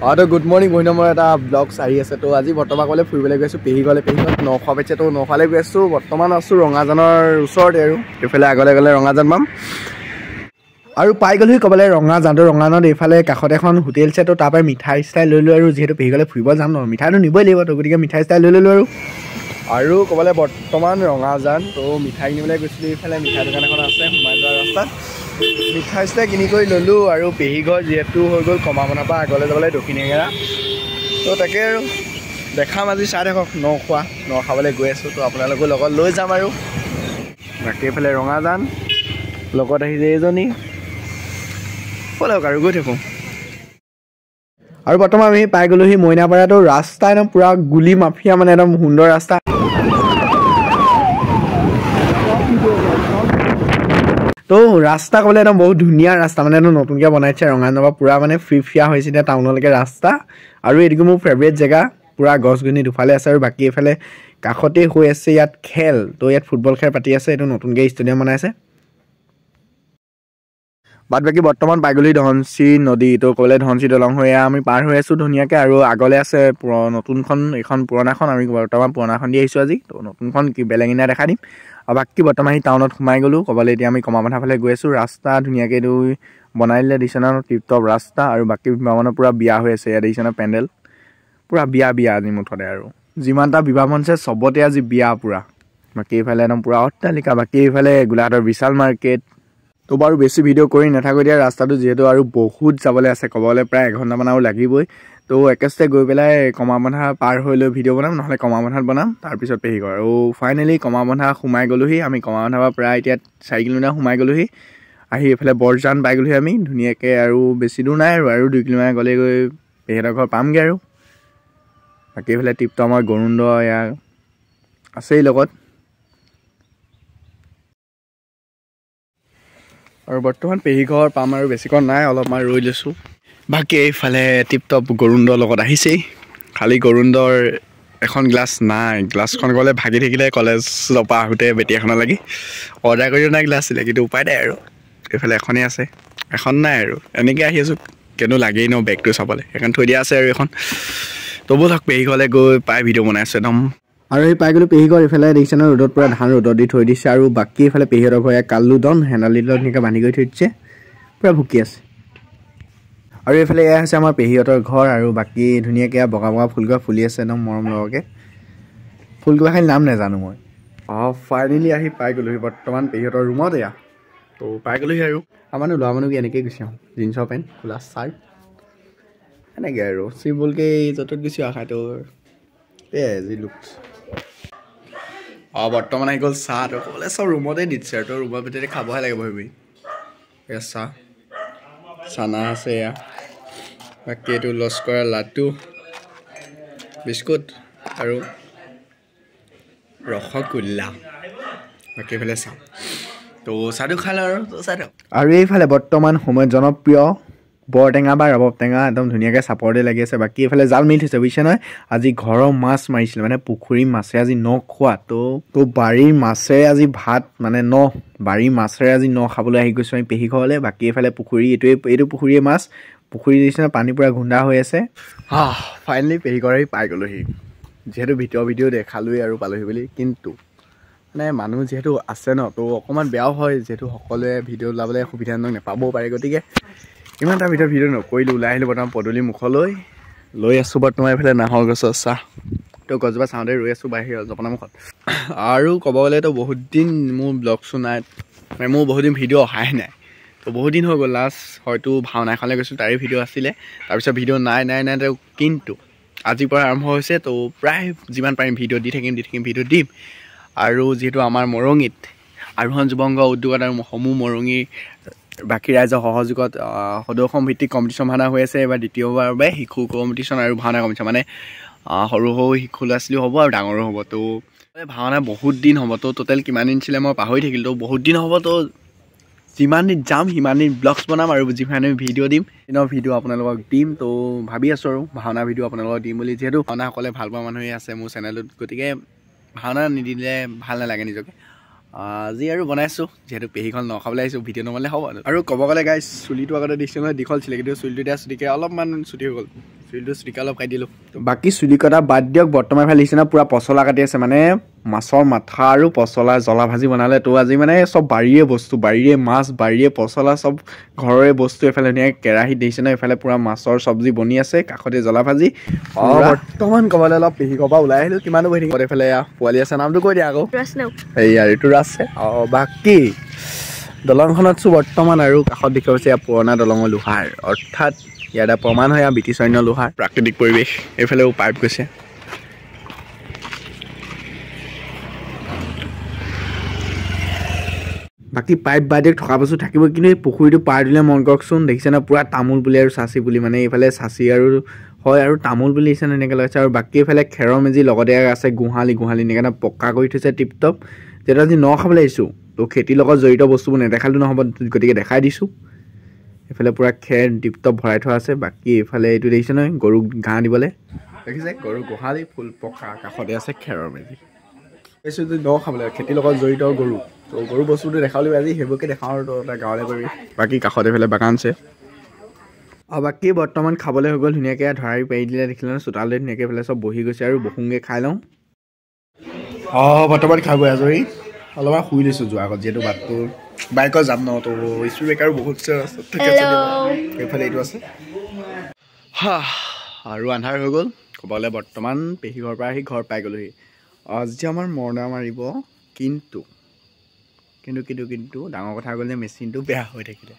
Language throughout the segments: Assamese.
তো গুড মৰ্ণিং বহিনা মোৰ এটা ব্লগছ আহি আছে তো আজি বৰ্তমান গ'লে ফুৰিবলৈ গৈছোঁ পেহীঘৰত নখোৱা পাইছে তো নখোৱালৈ গৈ আছোঁ বৰ্তমান আছোঁ ৰঙাজানৰ ওচৰতে আৰু এইফালে আগলৈ গ'লে ৰঙাজান পাম আৰু পাই গ'লোহি ক'বলৈ ৰঙাজানত এইফালে কাষত এখন হোটেল আছে তো তাৰপৰা মিঠাই চিঠাই লৈ লৈ আৰু যিহেতু পেহীঘৰলৈ ফুৰিব যাম ন মিঠাইটো নিবই লাগিব তো গতিকে মিঠাই চিঠাই লৈ ল'লোঁ আৰু ক'বলৈ বৰ্তমান ৰঙাজান তো মিঠাই কিনিবলৈ গৈছিলোঁ এইফালে মিঠাই দোকান এখন আছে সোমাই যোৱা ৰাস্তাত মিঠাই চিঠাই কিনি কৰি ল'লোঁ আৰু পেহীঘৰ যিহেতু হৈ গ'ল কমামনাৰ পৰা আগলৈ যাবলৈ দক্ষিণেঙেৰা তো তাকে আৰু দেখাম আজি চাই থাকক নখাবলৈ গৈ আছোঁ তো আপোনালোকৰ লগত লৈ যাম আৰু বাকী এইফালে ৰঙাজান লগত আহিছে এইজনী ব'লক আৰু গৈ থাকোঁ আৰু বৰ্তমান আমি পাই গ'লোহি মইনাপাৰাটো ৰাস্তা একদম পূৰা গুলি মাফিয়া মানে একদম সুন্দৰ ৰাস্তা তো ৰাস্তা ক'বলৈ একদম বহুত ধুনীয়া ৰাস্তা মানে একদম নতুনকৈ বনাইছে ৰঙাজানৰ পৰা পূৰা মানে ফ্ৰী হৈছে এতিয়া টাউনলৈকে ৰাস্তা আৰু এইটো মোৰ ফেভৰেট জেগা পূৰা গছ গছনি দুফালে আছে আৰু বাকী এইফালে কাষতেই হৈ আছে ইয়াত খেল তো ইয়াত ফুটবল খেল পাতি আছে এইটো নতুনকৈ ষ্টেডিয়াম বনাইছে বাদ বাকী বৰ্তমান পাই গ'লোহি ধনশিৰি নদী তো ক'লে ধনশিৰি দলং হৈ আমি পাৰ হৈ আছোঁ ধুনীয়াকৈ আৰু আগলৈ আছে নতুনখন এইখন পুৰণাখন আমি বৰ্তমান পুৰণাখন দি আহিছোঁ আজি তো নতুনখন কি বেলেঙিনা দেখা দিম আৰু বাকী বৰ্তমান আহি টাউনত সোমাই গ'লোঁ ক'বলৈ এতিয়া আমি কমাৰবন্ধা ফালে গৈ আছোঁ ৰাস্তা ধুনীয়াকৈ এইটো বনাই দিলে দিছে ন টিপটপ ৰাস্তা আৰু বাকী বিবাহমানৰ পূৰা বিয়া হৈ আছে ইয়াত দেখিছে ন পেণ্ডেল পূৰা বিয়া আজি মুঠতে আৰু যিমানটা বিবাহ মঞ্চ চবতে আজি বিয়া পূৰা বাকী এইফালে একদম পূৰা অট্টালিকা বাকী এইফালে গোলাঘাটৰ বিশাল মাৰ্কেট তো বাৰু বেছি ভিডিঅ' কৰি নাথাকোঁ এতিয়া ৰাস্তাটো যিহেতু আৰু বহুত যাবলৈ আছে ক'বলৈ প্ৰায় এঘণ্টামান আৰু লাগিবই তো একেষ্টে গৈ পেলাই কমাৰবন্ধা পাৰ হৈ লৈ ভিডিঅ' বনাম নহ'লে কমাৰবন্ধাত বনাম তাৰপিছত পেহীঘৰ আৰু ফাইনেলি কমাৰবন্ধা সোমাই গ'লোহি আমি কমাৰবন্ধাৰ পৰা প্ৰায় এতিয়া 4 কিলোমিটাৰ সোমাই গ'লোহি আহি এইফালে বৰজান পাই গ'লোহি আমি ধুনীয়াকৈ আৰু বেছি দূৰ নাই আৰু 2 কিলোমিটাৰ গ'লে গৈ পেহীহঁতৰ ঘৰ পামগৈ আৰু বাকী এইফালে টিপটপ আমাৰ গৰুণ্ড ইয়াৰ আছেই লগত আৰু বৰ্তমান পেহীঘৰ পাম আৰু বেছিকণ নাই অলপমান ৰৈ লৈছোঁ বাকী এইফালে টিপটপ গৰুণ্ডৰ লগত আহিছেই খালি গৰুণ্ডৰ এখন গ্লাছ নাই গ্লাছখন গ'লে ভাগি থাকিলে কলেজৰ পৰা আহোঁতে বেটি এখনৰ লাগি অৰ্ডাৰ কৰি নাই গ্লাছ আছিলে কিন্তু উপায় নাই আৰু এইফালে এখনেই আছে এখন নাই আৰু এনেকৈ আহি আছোঁ কেনো লাগেই ন বেগটো চাবলৈ সেইকাৰণে থৈ দিয়া আছে আৰু এখন তো ব'লক পেহীঘৰলৈ গৈ পাই ভিডিঅ' বনাই আছোঁ একদম আৰু এই পাই গ'লোঁ পেহীঘৰ এইফালে দেখিছে ন ৰ'দত পূৰা ধান ৰ'দত দি থৈ দিছে আৰু বাকী এইফালে পেহীহঁতৰ ঘৰ কাল্লু দন হেণ্ডালি দন ধুনীয়াকৈ বান্ধি কৰি থৈ দিছে পূৰা ভুকি আছে আৰু এইফালে এয়া হৈছে আমাৰ পেহীহঁতৰ ঘৰ আৰু বাকী ধুনীয়াকৈ বগা বগা ফুলকেইপা ফুলি আছে একদম মৰম লগাকৈ ফুলকেইপা খালি নাম নাজানো মই ফাইনেলি আহি পাই গ'লোহি বৰ্তমান পেহীহঁতৰ ৰুমত এয়া তো পাই গ'লোহি আৰু আমাৰ ল'ৰা মানুহ এনেকৈয়ে গুচি আহোঁ জিন্সৰ পেণ্ট খোলা চাৰ্ট এনেকৈ আৰু চিম্পুলকৈ য'তত গুচি অহা খাই তোৰ যি লুকছ বৰ্তমান আহি গ'ল চাহ তো ক'বলৈ চব ৰুমতে দিছে আৰু তোৰ ৰুমৰ ভিতৰতে খাবহে লাগে বহি এয়া চাহ চানা আছে এয়া বাকী এইটো লস্কৰা লাড্ডু বিস্কুট আৰু ৰসগোল্লা বাকী এইফালে চাহ তো চাহটো খালে আৰু চাহ আৰু এইফালে বৰ্তমান সময়ত জনপ্ৰিয় বৰটেঙা বা ৰবাব টেঙা একদম ধুনীয়াকৈ চাপৰতে লাগি আছে বাকী এইফালে জাল মিল থৈছে বুজিছে নহয় আজি ঘৰৰ মাছ মাৰিছিলে মানে পুখুৰীৰ মাছে আজি খোৱা তো বাৰীৰ মাছেৰে আজি ভাত মানে বাৰীৰ মাছেৰে আজি খাবলৈ আহি গৈছোঁ আমি পেহীঘৰলৈ বাকী এইফালে পুখুৰী এইটো পুখুৰীয়ে মাছ পুখুৰী নিচিনা পানী পূৰা গুণ্ডা হৈ আছে ফাইনেলি পেহীঘৰ আহি পাই গ'লোহি যিহেতু ভিডিঅ' দেখালোৱেই আৰু পালোহি বুলি কিন্তু মানে মানুহ যিহেতু আছে ন তো অকণমান বেয়াও হয় যিহেতু সকলোৱে ভিডিঅ' ওলাবলৈ সুবিধা নাপাবও পাৰে গতিকে ইমান এটা ভিডিঅ' নকৰিলোঁ ওলাই আহিলোঁ বৰ্তমান পদূলি মুখলৈ লৈ আছোঁ বৰ্তমান এইফালে নাহৰ গছৰ চাহ তো গছজোপা চাওঁতে ৰৈ আছোঁ বাহিৰত জপনা মুখত আৰু ক'ব গ'লেতো বহুত দিন মোৰ ব্লগছো নাই মানে মোৰ বহুত দিন ভিডিঅ' অহাই নাই তো বহুত দিন হৈ গ'ল লাষ্ট হয়তো ভাওনা এখনলৈ গৈছোঁ তাৰে ভিডিঅ' আছিলে তাৰপিছত ভিডিঅ' নাই কিন্তু আজিৰ পৰা আৰম্ভ হৈছে তো প্ৰায় যিমান পাৰিম ভিডিঅ' দি থাকিম ভিডিঅ' দিম আৰু যিহেতু আমাৰ মৰঙীত আৰোহণ যুৱংগ উদ্যোগত আৰু সমূহ মৰঙীৰ বাকী ৰাইজৰ সহযোগত সদৌসম ভিত্তিক কম্পিটিশ্যন ভাওনা হৈ আছে এবাৰ দ্বিতীয়বাৰৰ বাবে শিশু কম্পিটিশ্যন আৰু ভাওনা কম্পিটিশ্যন মানে সৰু শিশু ল'ৰা ছোৱালীও হ'ব আৰু ডাঙৰো হ'ব তো ভাওনা বহুত দিন হ'ব তো টোটেল কিমান দিন ছিলে মই পাহৰি থাকিলোঁ তো বহুত দিন হ'ব তো যিমান দিন যাম সিমান দিন ব্লগছ বনাম আৰু যিমান দিন ভিডিঅ' দিম ভিডিঅ' আপোনালোকক দিম তো ভাবি আছোঁ আৰু ভাওনা ভিডিঅ' আপোনালোকক দিম বুলি যিহেতু ভাওনাসকলে ভাল পোৱা মানুহে আছে মোৰ চেনেলত গতিকে ভাওনা নিদিলে ভাল নালাগে নিজকে আজি আৰু বনাইছোঁ যিহেতু পেহীখন নখাবলৈ আহিছোঁ ভিডিঅ' নবনালে হ'ব আৰু ক'ব গ'লে গাইজ চুলিটো আগতে দিছোঁ নহয় দীঘল ছিলে কিন্তু চুলিটো এতিয়া চুটিকৈ অলপমান চুটি হৈ গ'ল চুলিটো চুলিকা অলপ কাটি দিলোঁ বাকী চুলি কটা বাদ দিয়ক বৰ্তমান ভাল লাগিছে না পূৰা পচলা কাটি আছে মানে মাছৰ মাথা আৰু পচলা জ্বলা ভাজি বনালে তো আজি মানে চব বাৰীয়ে বস্তু বাৰীয়ে মাছ বাৰীয়ে পচলা চব ঘৰৰে বস্তু এফালে ধুনীয়াকৈ কেৰাহীত দিছে ন এফালে পূৰা মাছৰ চব্জি বনি আছে কাষতে জ্বলা ভাজি বৰ্তমান ক'বলৈ অলপ পেহীকৰ পৰা ওলাই আহিলোঁ কিমানো বহি থাকিব এইফালে পোৱালি আছে নামটো কৈ দিয়া আকৌ সেয়া ঋতুৰাজ আছে বাকী দলংখনত চো বৰ্তমান আৰু কাষত দেখিব হৈছে পুৰণা দলঙৰ লোহাৰ অৰ্থাৎ ইয়াত প্ৰমাণ হয় ব্ৰিটিছ সৈন্য লোহাৰ প্ৰাকৃতিক পৰিৱেশ এইফালেও পাইপ গৈছে বাকী পাইপ বাদে থকা বস্তু থাকিব কিন্তু এই পুখুৰীটো পাৰ দিলে মন কৰকচোন দেখিছে না পূৰা তামোল পুলি আৰু চাচি পুলি মানে এইফালে চাচি আৰু হয় আৰু তামোল পুলি দিছে ন এনেকৈ লগাইছে আৰু বাকী এইফালে খেৰৰ মেজি লগতে আছে গোহালি এনেকৈ পক্কা কৰি থৈছে টিপটপ যিহেতু আজি ন খাবলৈ আহিছোঁ তো খেতিৰ লগত জড়িত বস্তুবোৰ নেদেখালেও নহ'ব গতিকে দেখাই দিছোঁ এইফালে পূৰা খেৰ টিপটপ ভৰাই থোৱা আছে বাকী এইফালে এইটো দেখিছে নহয় গৰুক ঘাঁহ দিবলৈ দেখিছে গৰু গোহালি ফুল পকা কাষতে আছে খেৰৰ মেজি কৈছোঁ যদি ন খাবলৈ খেতিৰ লগত জড়িত গৰু তো গৰু বস্তুটো দেখাবলৈ আজি সেইবোৰকে দেখাওঁ আৰু তই গাঁৱলৈ কৰিবি বাকী কাষতে এইফালে বাগান আছে বাকী বৰ্তমান খাবলৈ হৈ গ'ল ধুনীয়াকৈ ধৰাই পাৰি দিলে দেখিলে ন চোতালতে ধুনীয়াকৈ এইফালে চব বহি গৈছে আৰু বহোংগৈ খাই লওঁ বৰ্তমান খাই বৈ আজৰি অলপমান শুই লৈছোঁ যোৱাৰ আগত যিহেতু বাটটো বাইকত যাম ন তো স্পীড ব্ৰেকাৰো বহুত সেইফালে এইটো আছে আৰু আন্ধাৰ হৈ গ'ল ক'বলৈ বৰ্তমান পেহী ঘৰৰ পৰা আহি ঘৰ পাই গ'লোহি আজি আমাৰ মৰণা মাৰিব কিন্তু ডাঙৰ কথা ক'লে মেচিনটো বেয়া হৈ থাকিলে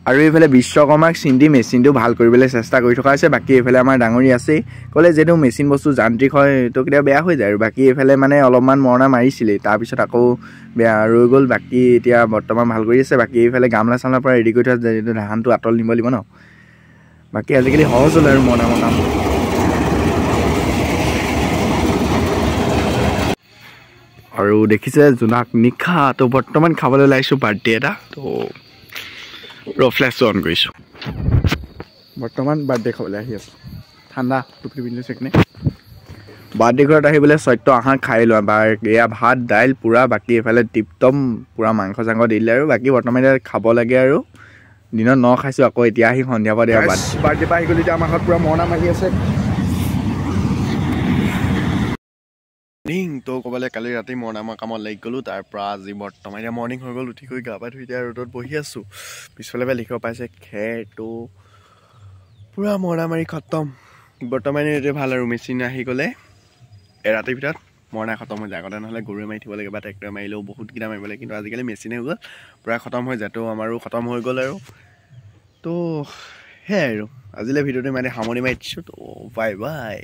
আৰু এইফালে বিশ্বকৰ্মাক চিন্তি মেচিনটো ভাল কৰিবলৈ চেষ্টা কৰি থকা হৈছে বাকী এইফালে আমাৰ ডাঙৰি আছেই ক'লে যিহেতু মেচিন বস্তু যান্ত্ৰিক হয় তো কেতিয়াবা বেয়া হৈ যায় আৰু বাকী এইফালে মানে অলপমান মৰণা মাৰিছিলেই তাৰপিছত আকৌ বেয়া ৰৈ গ'ল বাকী এতিয়া বৰ্তমান ভাল কৰি আছে বাকী এইফালে গামলা চামলাৰ পৰা ৰেডি কৰি থোৱা যিহেতু ধানটো আঁতল নিব লাগিব ন বাকী আজিকালি সহজ হ'ল আৰু মৰণা কাম আৰু দেখিছে জোনাক নিশা তো বৰ্তমান খাবলৈ ওলাইছোঁ বাৰ্থডে এটা তো ফ্লেছটো অন কৰিছোঁ বৰ্তমান বাৰ্থডে খাবলৈ আহি আছোঁ ঠাণ্ডা টুপি পিন্ধি লৈছে বাৰ্থডে ঘৰত আহিবলৈ সত্য আহাৰ খাই লোৱা বা এয়া ভাত দাইল পূৰা বাকী এইফালে টিপটপ পূৰা মাংস চাংস দি দিলে আৰু বাকী বৰ্তমান এতিয়া খাব লাগে আৰু দিনত ন খাইছোঁ আকৌ এতিয়া আহি সন্ধিয়া পৰা দিয়া বাৰ্থডে পৰা আহি গ'লো এতিয়া আমাৰ ঘৰত পূৰা মৰণা মাৰি আছে তো ক'বলৈ কালি ৰাতি মৰণা মই কামত লাগি গ'লোঁ তাৰপৰা আজি বৰ্তমান এতিয়া মৰ্ণিং হৈ গ'ল উঠি গৈ গা পা ধুই এতিয়া ৰ'দত বহি আছোঁ পিছফালে পৰা লিখিব পাইছে খেৰটো পূৰা মৰণা মাৰি খতম বৰ্তমান এইটোৱে ভাল আৰু মেচিন আহি গ'লে এৰাতিৰ ভিতৰত মৰণা খতম হৈ যায় আগতে নহ'লে গৰুৱে মাৰি থ'ব লাগে বা ট্ৰেক্টৰে মাৰিলেও বহুতকেইটা মাৰিব লাগে কিন্তু আজিকালি মেচিনে হৈ গ'ল পূৰা খতম হৈ যায় তো আমাৰো খতম হৈ গ'ল আৰু তো সেয়াই আৰু আজিলৈ ভিডিঅ'টো ইমানে সামৰণি মাৰি দিছোঁ তো বাই বাই